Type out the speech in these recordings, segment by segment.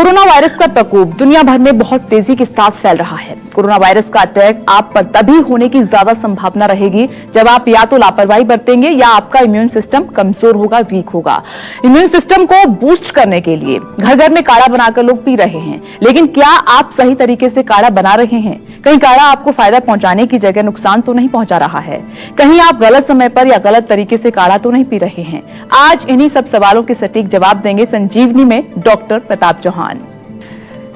Corona virus का प्रकोप दुनिया भर में बहुत तेजी के साथ फैल रहा है। कोरोना वायरस का अटैक आप पर तभी होने की ज्यादा संभावना रहेगी जब आप या तो लापरवाही बरतेंगे या आपका इम्यून सिस्टम कमजोर होगा, वीक होगा। इम्यून सिस्टम को बूस्ट करने के लिए घर घर में काढ़ा बनाकर लोग पी रहे हैं, लेकिन क्या आप सही तरीके से काढ़ा बना रहे हैं? कहीं काढ़ा आपको फायदा पहुंचाने की जगह नुकसान तो नहीं पहुंचा रहा है? कहीं आप गलत समय पर या गलत तरीके से काढ़ा तो नहीं पी रहे हैं? आज इन्हीं सब सवालों के सटीक जवाब देंगे संजीवनी में डॉक्टर प्रताप चौहान।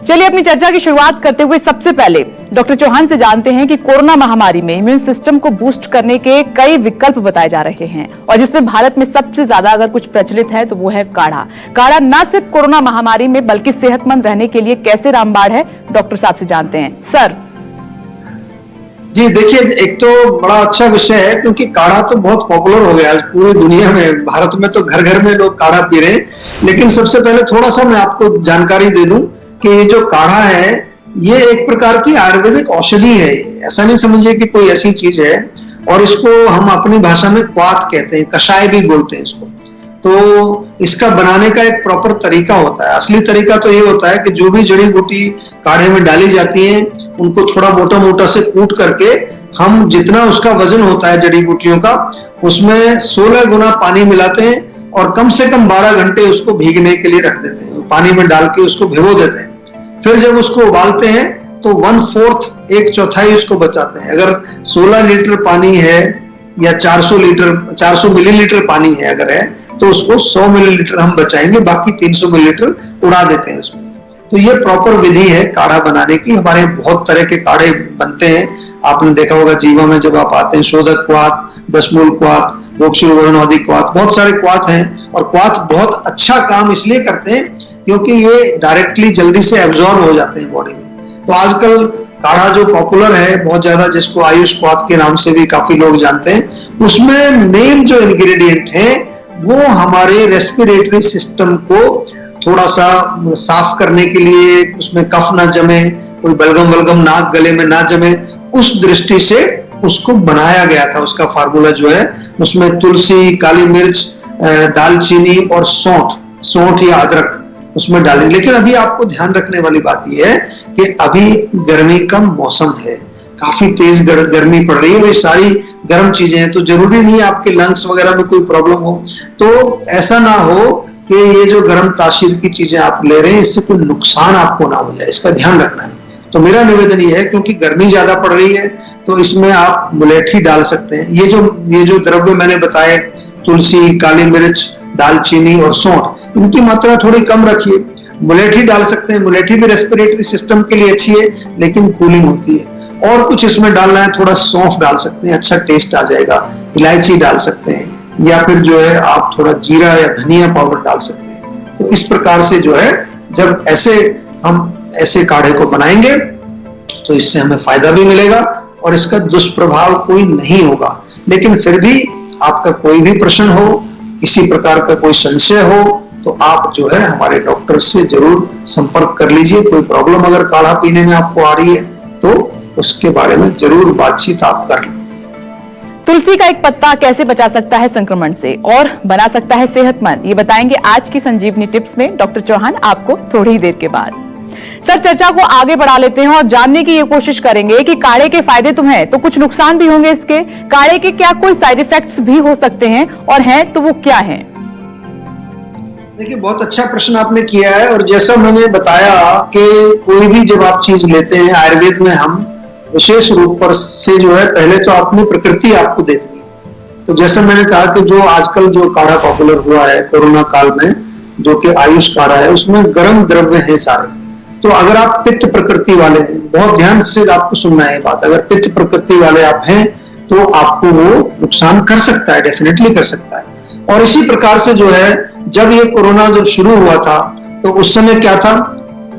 चलिए अपनी चर्चा की शुरुआत करते हुए सबसे पहले डॉक्टर चौहान से जानते हैं कि कोरोना महामारी में इम्यून सिस्टम को बूस्ट करने के कई विकल्प बताए जा रहे हैं और जिसमें भारत में सबसे ज्यादा अगर कुछ प्रचलित है तो वो है काढ़ा। काढ़ा न सिर्फ कोरोना महामारी में बल्कि सेहतमंद रहने के लिए कैसे रामबाण है, डॉक्टर साहब से जानते हैं। सर जी देखिए, एक तो बड़ा अच्छा विषय है क्योंकि काढ़ा तो बहुत पॉपुलर हो गया आज पूरी दुनिया में। भारत में तो घर घर में लोग काढ़ा पी रहे हैं। लेकिन सबसे पहले थोड़ा सा मैं आपको जानकारी दे दूं कि ये जो काढ़ा है ये एक प्रकार की आयुर्वेदिक औषधि है। ऐसा नहीं समझिए कि कोई ऐसी चीज है। और इसको हम अपनी भाषा में क्वाथ कहते हैं, कषाय भी बोलते हैं इसको। तो इसका बनाने का एक प्रॉपर तरीका होता है। असली तरीका तो ये होता है कि जो भी जड़ी बूटी काढ़े में डाली जाती है उनको थोड़ा मोटा मोटा से कूट करके हम जितना उसका वजन होता है जड़ी बूटियों का उसमें 16 गुना पानी मिलाते हैं और कम से कम 12 घंटे उसको भीगने के लिए रख देते हैं। पानी में डाल के उसको भिगो देते हैं। फिर जब उसको उबालते हैं तो 1/4 एक चौथाई उसको बचाते हैं। अगर 16 लीटर पानी है या 400 मिलीलीटर पानी है अगर है तो उसको 100 मिलीलीटर हम बचाएंगे, बाकी 300 मिलीलीटर उड़ा देते हैं उसमें। तो ये प्रॉपर विधि है काढ़ा बनाने की। हमारे बहुत तरह के काढ़े बनते हैं। आपने देखा होगा जीवा में जब आप आते हैं, शोधक क्वाथ, दशमूल क्वाथ, रोगशुवर्णवादी क्वाथ, बहुत सारे क्वाथ हैं। और क्वाथ बहुत अच्छा काम इसलिए करते हैं क्योंकि ये डायरेक्टली जल्दी से एब्जॉर्ब हो जाते हैं बॉडी में। तो आजकल काढ़ा जो पॉपुलर है बहुत ज्यादा, जिसको आयुष क्वाथ के नाम से भी काफी लोग जानते हैं, उसमें मेन जो इंग्रेडिएंट है वो हमारे रेस्पिरेटरी सिस्टम को थोड़ा सा साफ करने के लिए, उसमें कफ ना जमे, कोई बलगम नाक गले में ना जमे, उस दृष्टि से उसको बनाया गया था। उसका फार्मूला जो है उसमें तुलसी, काली मिर्च, दालचीनी और सौंठ या अदरक उसमें डाली। लेकिन अभी आपको ध्यान रखने वाली बात यह है कि अभी गर्मी का मौसम है, काफी तेज गर्मी पड़ रही है और ये सारी गर्म चीजें हैं। तो जरूरी नहीं है आपके लंग्स वगैरह में कोई प्रॉब्लम हो। तो ऐसा ना हो कि ये जो गर्म तासीर की चीजें आप ले रहे हैं इससे कोई नुकसान आपको ना हो जाए, इसका ध्यान रखना है। तो मेरा निवेदन ये है, क्योंकि गर्मी ज्यादा पड़ रही है तो इसमें आप मुलेठी डाल सकते हैं। ये जो द्रव्य मैंने बताए, तुलसी, काली मिर्च, दालचीनी और सौंठ, इनकी मात्रा थोड़ी कम रखिए। मुलेठी डाल सकते हैं। मुलेठी भी रेस्पिरेटरी सिस्टम के लिए अच्छी है लेकिन कूलिंग होती है। और कुछ इसमें डालना है, थोड़ा सौंफ डाल सकते हैं, अच्छा टेस्ट आ जाएगा। इलायची डाल सकते हैं या फिर जो है आप थोड़ा जीरा या धनिया पाउडर डाल सकते हैं। तो इस प्रकार से जो है जब हम ऐसे काढ़े को बनाएंगे तो इससे हमें फायदा भी मिलेगा और इसका दुष्प्रभाव कोई नहीं होगा। लेकिन फिर भी आपका कोई भी प्रश्न हो, किसी प्रकार का कोई संशय हो तो आप जो है हमारे डॉक्टर से जरूर संपर्क कर लीजिए। कोई प्रॉब्लम अगर काढ़ा पीने में आपको आ रही है तो उसके बारे में जरूर बातचीत आप कर लें। तुलसी का एक पत्ता कैसे बचा सकता है संक्रमण से और बना सकता है सेहतमंद, ये बताएंगे आज की संजीवनी टिप्स में डॉक्टर चौहान आपको थोड़ी ही देर के बाद। सर चर्चा को आगे बढ़ा लेते हैं और जानने की ये कोशिश करेंगे कि काढ़े के फायदे तो हैं तो कुछ नुकसान भी होंगे इसके। काढ़े के क्या कोई साइड इफेक्ट्स भी हो सकते हैं और हैं तो वो क्या हैं? देखिए, बहुत अच्छा प्रश्न आपने किया है। और जैसा मैंने बताया कि कोई भी जब आप चीज लेते हैं, आयुर्वेद में हम विशेष रूप पर से जो है पहले तो अपनी प्रकृति आपको देती है। तो जैसा मैंने कहा कि जो आजकल जो काढ़ा पॉपुलर हुआ है कोरोना काल में, जो कि आयुष काढ़ा है, उसमें गर्म द्रव्य है सारे। तो अगर आप पित्त प्रकृति वाले हैं, बहुत ध्यान से आपको सुनना है बात, अगर पित्त प्रकृति वाले आप हैं तो आपको वो नुकसान कर सकता है, डेफिनेटली कर सकता है। और इसी प्रकार से जो है जब ये कोरोना जब शुरू हुआ था तो उस समय क्या था,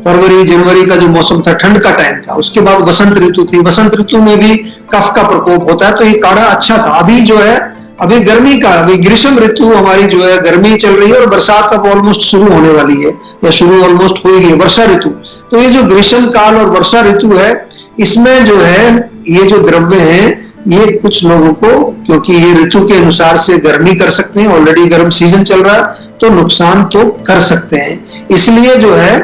फरवरी जनवरी का जो मौसम था, ठंड का टाइम था। उसके बाद वसंत ऋतु थी। वसंत ऋतु में भी कफ का प्रकोप होता है तो ये काढ़ा अच्छा था। अभी जो है अभी गर्मी का, अभी ग्रीष्म ऋतु हमारी जो है गर्मी चल रही है और बरसात अब ऑलमोस्ट शुरू होने वाली है या शुरू ऑलमोस्ट हो गई है, वर्षा ऋतु। तो ये जो ग्रीष्म काल और वर्षा ऋतु है इसमें जो है ये जो द्रव्य है ये कुछ लोगों को, क्योंकि ये ऋतु के अनुसार से गर्मी कर सकते हैं, ऑलरेडी गर्म सीजन चल रहा है तो नुकसान तो कर सकते हैं। इसलिए जो है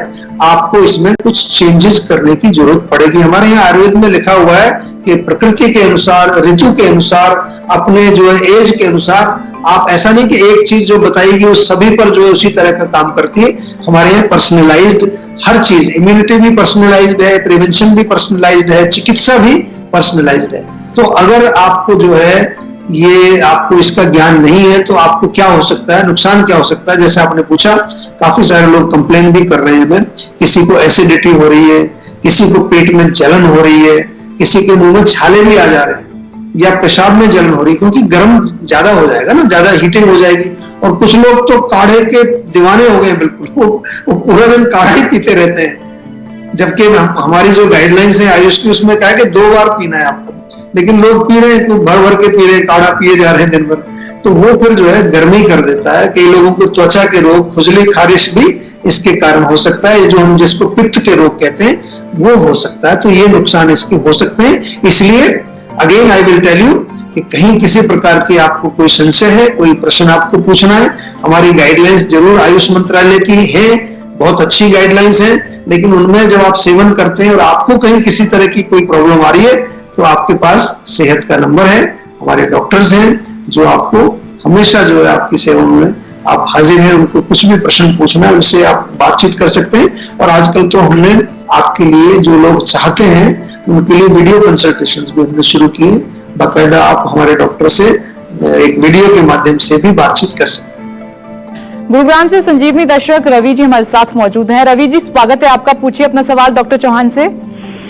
आपको इसमें कुछ चेंजेस करने की जरूरत पड़ेगी। हमारे यहाँ आयुर्वेद में लिखा हुआ है कि प्रकृति के अनुसार, ऋतु के अनुसार, अपने जो है एज के अनुसार, आप ऐसा नहीं कि एक चीज जो बताएगी वो सभी पर जो है उसी तरह का काम करती है। हमारे यहाँ पर्सनलाइज्ड हर चीज, इम्यूनिटी भी पर्सनलाइज्ड है, प्रिवेंशन भी पर्सनलाइज्ड है, चिकित्सा भी पर्सनलाइज्ड है। तो अगर आपको जो है ये आपको इसका ज्ञान नहीं है तो आपको क्या हो सकता है, नुकसान क्या हो सकता है। जैसे आपने पूछा, काफी सारे लोग कंप्लेन भी कर रहे हैं हमें, किसी को एसिडिटी हो रही है, किसी को पेट में जलन हो रही है, किसी के मुंह में छाले भी आ जा रहे हैं, या पेशाब में जलन हो रही है, क्योंकि गर्म ज्यादा हो जाएगा ना, ज्यादा हीटिंग हो जाएगी। और कुछ लोग तो काढ़े के दीवाने हो गए बिल्कुल, वो पूरा दिन काढ़ा ही पीते रहते हैं। जबकि हमारी जो गाइडलाइंस है आयुष की, उसमें कहा है कि 2 बार पीना है आपको, लेकिन लोग पी रहे हैं तो भर भर के पी रहे हैं, काढ़ा पिए जा रहे हैं दिन भर। तो वो फिर जो है गर्मी कर देता है। कई लोगों को त्वचा के रोग, खुजली, खारिश भी इसके कारण हो सकता है। ये जो हम जिसको पित्त के रोग कहते हैं वो हो सकता है। तो ये नुकसान इसके हो सकते हैं। इसलिए again I will tell you कि कहीं किसी प्रकार की आपको कोई संशय है, कोई प्रश्न आपको पूछना है, हमारी गाइडलाइंस जरूर आयुष मंत्रालय की है, बहुत अच्छी गाइडलाइंस है, लेकिन उनमें जब आप सेवन करते हैं और आपको कहीं किसी तरह की कोई प्रॉब्लम आ रही है तो आपके पास सेहत का नंबर है, हमारे डॉक्टर्स हैं जो आपको हमेशा जो है आपकी सेवा में आप हाजिर हैं। उनको कुछ भी प्रश्न पूछना है उनसे आप बातचीत कर सकते हैं। और आजकल तो हमने आपके लिए जो लोग चाहते हैं उनके लिए वीडियो कंसल्टेशंस भी हमने शुरू किए। बाकायदा आप हमारे डॉक्टर से एक वीडियो के माध्यम से भी बातचीत कर सकते हैं। गुरुग्राम से संजीवनी दर्शक रवि जी हमारे साथ मौजूद हैं। रवि जी, स्वागत है आपका, पूछिए अपना सवाल डॉक्टर चौहान से।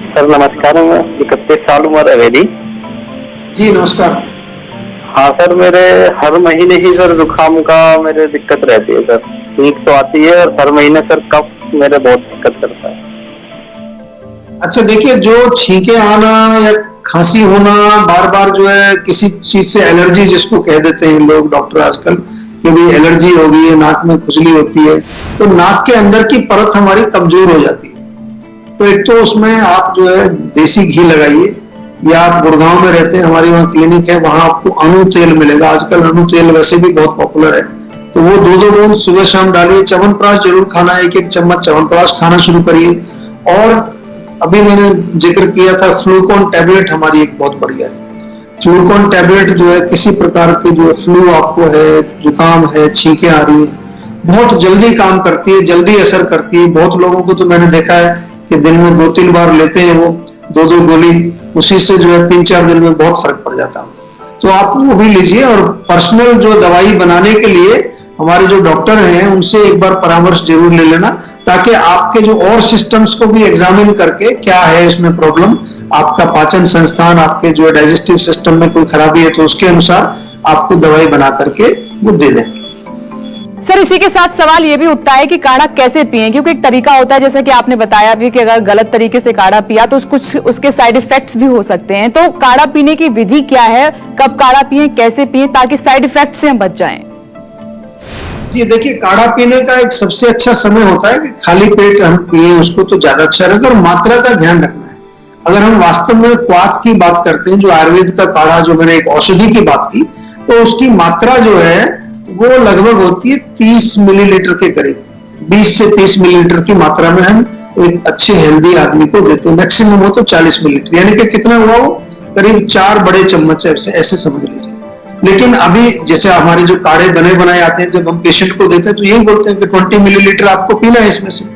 सर नमस्कार, मैं 31 साल उम्र है मेरी। जी नमस्कार। हाँ सर, मेरे हर महीने ही सर जुकाम का मेरे दिक्कत रहती है सर, छींक तो आती है और हर महीने सर कफ मेरे बहुत दिक्कत करता है। अच्छा देखिए, जो छींके आना या खांसी होना, बार बार जो है किसी चीज से एलर्जी जिसको कह देते हैं लोग, डॉक्टर आजकल, कि भी एलर्जी हो गई है, नाक में खुजली होती है, तो नाक के अंदर की परत हमारी कमजोर हो जाती है। तो एक तो उसमें आप जो है देसी घी लगाइए, या आप गुड़गांव में रहते हैं, हमारी वहाँ क्लिनिक है, वहां आपको अनु तेल मिलेगा। आजकल अनु तेल वैसे भी बहुत पॉपुलर है, तो वो 2-2 बूंद सुबह शाम डालिए। च्यवनप्राश जरूर खाना है, 1-1 चम्मच च्यवनप्राश खाना शुरू करिए। और अभी मैंने जिक्र किया था फ्लूकॉन टैबलेट, हमारी एक बहुत बढ़िया है। फ्लूकॉन टैबलेट जो है किसी प्रकार के जो फ्लू आपको है, जुकाम है, छींके आ रही है, बहुत जल्दी काम करती है, जल्दी असर करती है। बहुत लोगों को तो मैंने देखा है कि दिन में 2-3 बार लेते हैं वो 2-2 गोली, उसी से जो है 3-4 दिन में बहुत फर्क पड़ जाता है। तो आप वो भी लीजिए। और पर्सनल जो दवाई बनाने के लिए हमारे जो डॉक्टर हैं उनसे एक बार परामर्श जरूर ले लेना, ताकि आपके जो और सिस्टम्स को भी एग्जामिन करके क्या है इसमें प्रॉब्लम, आपका पाचन संस्थान, आपके जो डाइजेस्टिव सिस्टम में कोई खराबी है तो उसके अनुसार आपको दवाई बना करके वो दे देंगे। सर, इसी के साथ सवाल ये भी उठता है कि काढ़ा कैसे पिएं, क्योंकि एक तरीका होता है, जैसा कि आपने बताया भी, कि अगर गलत तरीके से काढ़ा पिया तो कुछ उसके साइड इफेक्ट्स भी हो सकते हैं। तो काढ़ा पीने की विधि क्या है, कब काढ़ा पिएं, कैसे पिएं, ताकि साइड इफेक्ट से हम बच जाएं? जी देखिए, काढ़ा पीने का एक सबसे अच्छा समय होता है कि खाली पेट हम पिए उसको, तो ज्यादा अच्छा रहेगा। और मात्रा का ध्यान रखना है। अगर हम वास्तव में क्वाथ की बात करते हैं, जो आयुर्वेद का काढ़ा, जो मैंने एक औषधि की बात की, तो उसकी मात्रा जो है वो लगभग होती है 30 मिलीलीटर के करीब। 20 से 30 मिलीलीटर की मात्रा में हम एक अच्छे हेल्दी आदमी को देते हैं। मैक्सिमम हो तो 40 मिलीलीटर, यानी कि कितना हुआ वो, करीब 4 बड़े चम्मच ऐसे समझ लीजिए। लेकिन अभी जैसे हमारे जो काढ़े बने बनाए आते हैं, जब हम पेशेंट को देते हैं तो यही बोलते हैं कि 20 मिलीलीटर आपको पीना है इसमें से।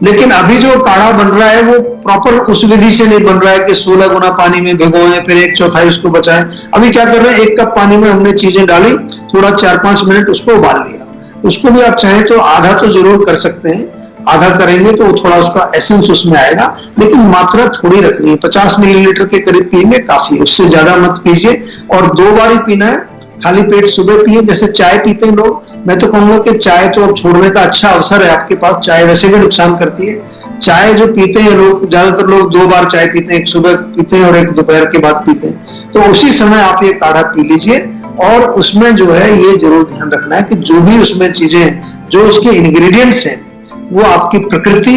लेकिन अभी जो काढ़ा बन रहा है वो प्रॉपर उस विधि से नहीं बन रहा है कि 16 गुना पानी में भिगोएं फिर 1/4 उसको बचाएं। अभी क्या कर रहे हैं, 1 कप पानी में हमने चीजें डाली, थोड़ा 4-5 मिनट उसको उबाल लिया। उसको भी आप चाहें तो आधा तो जरूर कर सकते हैं, आधा करेंगे तो थोड़ा उसका एसेंस उसमें आएगा, लेकिन मात्रा थोड़ी रखनी है। 50 मिलीलीटर के करीब पिएंगे काफी है, उससे ज्यादा मत पीजिए। और 2 बार ही पीना है, खाली पेट सुबह पिए। जैसे चाय पीते हैं लोग, मैं तो कहूंगा कि चाय तो अब छोड़ने का अच्छा अवसर है आपके पास। चाय वैसे भी नुकसान करती है। चाय जो पीते हैं लोग, ज्यादातर लोग 2 बार चाय पीते हैं, एक सुबह पीते हैं और एक दोपहर के बाद पीते हैं। तो उसी समय आप ये काढ़ा पी लीजिए। और उसमें जो है ये जरूर ध्यान रखना है कि जो भी उसमें चीजें, जो उसके इंग्रेडिएंट्स हैं, वो आपकी प्रकृति,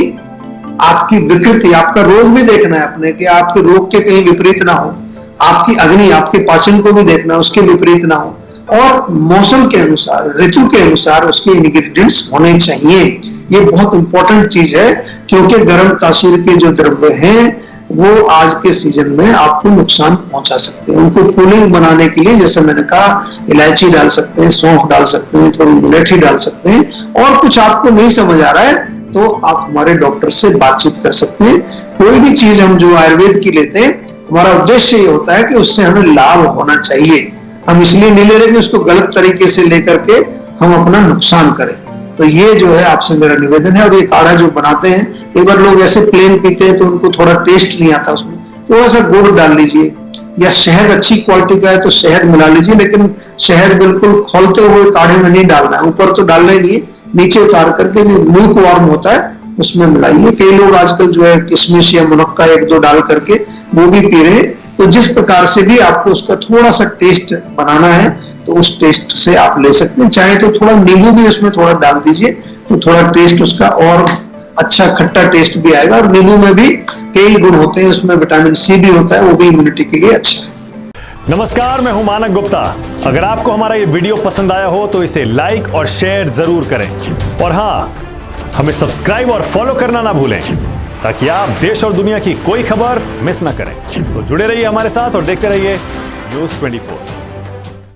आपकी विकृति, आपका रोग भी देखना है अपने, कि आपके रोग के कहीं विपरीत ना हो। आपकी अग्नि, आपके पाचन को भी देखना, उसके विपरीत ना हो। और मौसम के अनुसार, ऋतु के अनुसार उसके इंग्रेडिएंट्स होने चाहिए। ये बहुत इंपॉर्टेंट चीज है। क्योंकि गर्म तासीर के जो द्रव्य हैं वो आज के सीजन में आपको नुकसान पहुंचा सकते हैं। उनको कूलिंग बनाने के लिए जैसे मैंने कहा इलायची डाल सकते हैं, सौंफ डाल सकते हैं, थोड़ी मुलेठी डाल सकते हैं। और कुछ आपको नहीं समझ आ रहा है तो आप हमारे डॉक्टर से बातचीत कर सकते हैं। कोई भी चीज हम जो आयुर्वेद की लेते हैं हमारा उद्देश्य ये होता है कि उससे हमें लाभ होना चाहिए। हम इसलिए नहीं ले रहे कि उसको गलत तरीके से लेकर के हम अपना नुकसान करें। तो ये जो है आपसे मेरा निवेदन है। और ये काढ़ा जो बनाते हैं कई बार लोग ऐसे प्लेन पीते हैं तो उनको थोड़ा टेस्ट नहीं आता, उसमें थोड़ा सा गुड़ डाल लीजिए या शहद अच्छी क्वालिटी का है तो शहद मिला लीजिए, लेकिन शहद बिल्कुल खोलते हुए काढ़े में नहीं डालना है, ऊपर तो डालना ही नहीं है, नीचे उतार करके जो लूक वार्म होता है उसमें मिलाइए। कई लोग आजकल जो है किशमिश या मुनक्का एक दो डाल करके वो भी पी रहे हैं। तो जिस प्रकार से भी आपको उसका थोड़ा सा टेस्ट बनाना है तो उस टेस्ट से आप ले सकते हैं। चाहे तो थोड़ा नींबू भी उसमें थोड़ा डाल दीजिए तो थोड़ा टेस्ट उसका और अच्छा खट्टा टेस्ट भी आएगा। और नींबू में भी कई गुण होते हैं, उसमें विटामिन सी भी होता है, वो भी इम्यूनिटी के लिए अच्छा है। नमस्कार, मैं हूं मानक गुप्ता। अगर आपको हमारा ये वीडियो पसंद आया हो तो इसे लाइक और शेयर जरूर करें। और हाँ, हमें सब्सक्राइब और फॉलो करना ना भूलें ताकि आप देश और दुनिया की कोई खबर मिस ना करें। तो जुड़े रहिए हमारे साथ और देखते रहिए News 24।